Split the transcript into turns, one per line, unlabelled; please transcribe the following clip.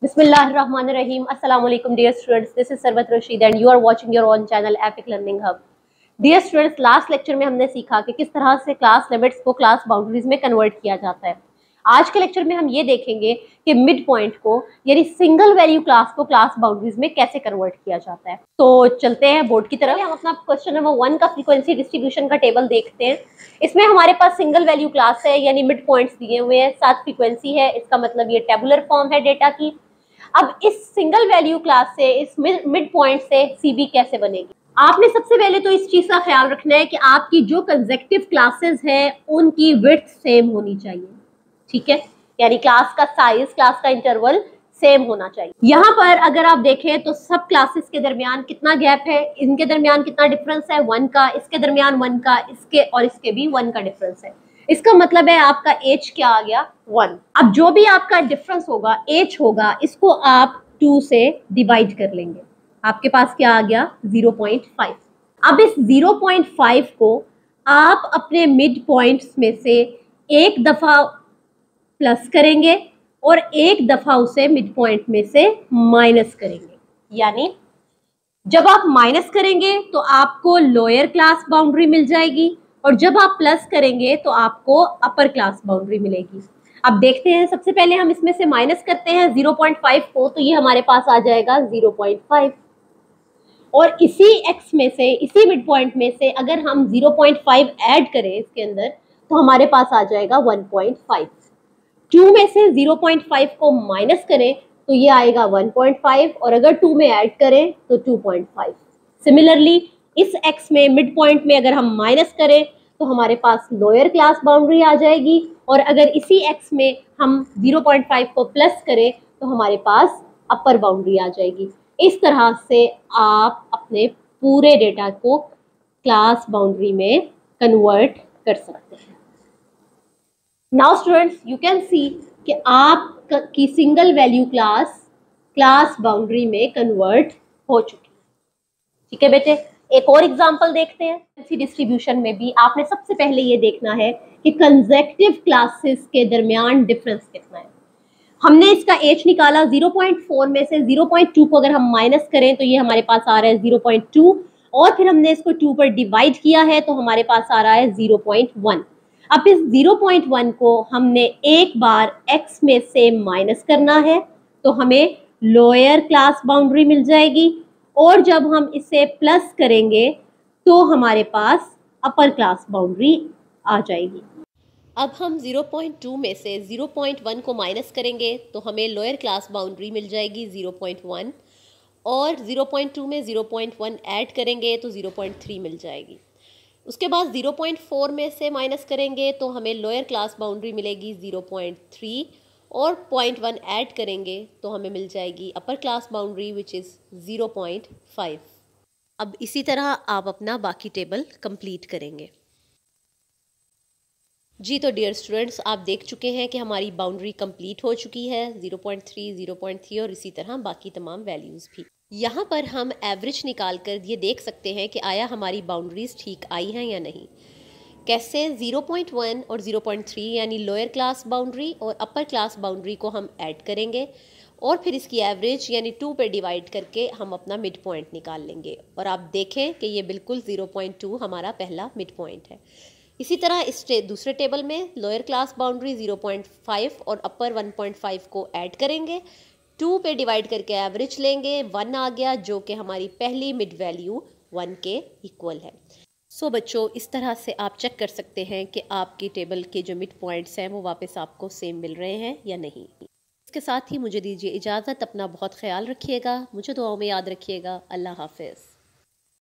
Bismillahirrahmanirrahim. Assalamu alaikum dear students. This is Sarwat Rashid and you are watching your own channel Epic Learning Hub. Dear students, last lecture में हमने सीखा कि किस तरह से class limits को class boundaries में कन्वर्ट किया जाता है। आज के लेक्चर में हम ये देखेंगे कि मिड पॉइंट को यानी सिंगल वैल्यू क्लास को क्लास बाउंड्रीज में कैसे कन्वर्ट किया जाता है। तो चलते हैं बोर्ड की तरफ। हम अपना क्वेश्चन नंबर 1 का फ्रीक्वेंसी डिस्ट्रीब्यूशन का टेबल देखते हैं। इसमें हमारे पास सिंगल वैल्यू क्लास है यानी मिड पॉइंट्स दिए हुए हैं, साथ फ्रीक्वेंसी है। इसका मतलब ये टेबुलर फॉर्म है डेटा की। अब इस सिंगल वैल्यू क्लास से इस मिड पॉइंट से सीबी कैसे बनेगी। आपने सबसे पहले तो इस चीज का ख्याल रखना है कि आपकी जो कंसेक्टिव क्लासेस है उनकी विड्थ सेम होनी चाहिए, ठीक है, यानी क्लास का साइज, क्लास का इंटरवल सेम होना चाहिए। यहाँ पर अगर आप देखें तो सब क्लासेस के दरमियान कितना गैप है, इनके दरमियान कितना डिफरेंस है 1 का, इसके दरमियान 1 का, इसके और इसके भी 1 का डिफरेंस है। इसका मतलब है आपका एज क्या आ गया 1। अब जो भी आपका डिफरेंस होगा, एज होगा, इसको आप 2 से डिवाइड कर लेंगे। आपके पास क्या आ गया 0.5। अब इस 0.5 को आप अपने मिड पॉइंट्स में से एक दफा प्लस करेंगे और एक दफा उसे मिड पॉइंट में से माइनस करेंगे। यानी जब आप माइनस करेंगे तो आपको लोअर क्लास बाउंड्री मिल जाएगी और जब आप प्लस करेंगे तो आपको अपर क्लास बाउंड्री मिलेगी। अब देखते हैं, सबसे पहले हम इसमें से माइनस करते हैं 0.5 को, तो ये हमारे पास आ जाएगा 0.5 और इसी x में से, इसी मिड पॉइंट में से अगर हम 0.5 ऐड करें इसके अंदर तो हमारे पास आ जाएगा 1.5। 2 में से 0.5 को माइनस करें तो ये आएगा 1.5 और अगर 2 में ऐड करें तो 2.5। सिमिलरली इस x में मिड पॉइंट में अगर हम माइनस करें तो हमारे पास लोअर क्लास बाउंड्री आ जाएगी और अगर इसी x में हम 0.5 को प्लस करें तो हमारे पास अपर बाउंड्री आ जाएगी। इस तरह से आप अपने पूरे डेटा को क्लास बाउंड्री में कन्वर्ट कर सकते हैं। Now students, you can see कि आपकी सिंगल वैल्यू क्लास बाउंड्री में कन्वर्ट हो चुकी है, ठीक है बेटे। एक और एग्जांपल देखते हैं। इसी डिस्ट्रीब्यूशन में भी आपने सबसे पहले ये देखना है कि कंसेक्टिव क्लासेस के दरमियान डिफरेंस कितना है। हमने इसका एज निकाला 0.4 में से 0.2 को अगर हम माइनस करें तो ये हमारे पास आ रहा है 0.2 और फिर हमने इसको 2 पर डिवाइड किया है तो हमारे पास आ रहा है 0.1। अब इस 0.1 को हमने एक बार x में से माइनस करना है तो हमें लोअर क्लास बाउंड्री मिल जाएगी और जब हम इसे प्लस करेंगे तो हमारे पास अपर क्लास बाउंड्री आ जाएगी। अब हम 0.2 में से 0.1 को माइनस करेंगे तो हमें लोअर क्लास बाउंड्री मिल जाएगी 0.1 और 0.2 में 0.1 ऐड करेंगे तो 0.3 मिल जाएगी। उसके बाद 0.4 में से माइनस करेंगे तो हमें लोअर क्लास बाउंड्री मिलेगी 0.3 और 0.1 ऐड करेंगे तो हमें मिल जाएगी upper class boundary which is 0.5। अब इसी तरह आप अपना बाकी टेबल कंप्लीट करेंगे। जी तो डियर स्टूडेंट्स, आप देख चुके हैं कि हमारी बाउंड्री कंप्लीट हो चुकी है 0.3, 0.3 और इसी तरह बाकी तमाम वैल्यूज़ भी। यहाँ पर हम एवरेज निकाल कर ये देख सकते हैं कि आया हमारी बाउंड्रीज ठीक आई हैं या नहीं। कैसे? 0.1 और 0.3 यानी लोअर क्लास बाउंड्री और अपर क्लास बाउंड्री को हम ऐड करेंगे और फिर इसकी एवरेज यानी 2 पे डिवाइड करके हम अपना मिड पॉइंट निकाल लेंगे और आप देखें कि ये बिल्कुल 0.2 हमारा पहला मिड पॉइंट है। इसी तरह इस दूसरे टेबल में लोअर क्लास बाउंड्री 0.5 और अपर 1.5 को ऐड करेंगे, 2 पे डिवाइड करके एवरेज लेंगे, 1 आ गया जो कि हमारी पहली मिड वैल्यू 1 के इक्वल है। सो बच्चों, इस तरह से आप चेक कर सकते हैं कि आपकी टेबल के जो मिड पॉइंट्स हैं वो वापस आपको सेम मिल रहे हैं या नहीं। इसके साथ ही मुझे दीजिए इजाज़त। अपना बहुत ख्याल रखिएगा, मुझे दुआओं में याद रखिएगा। अल्लाह हाफिज़।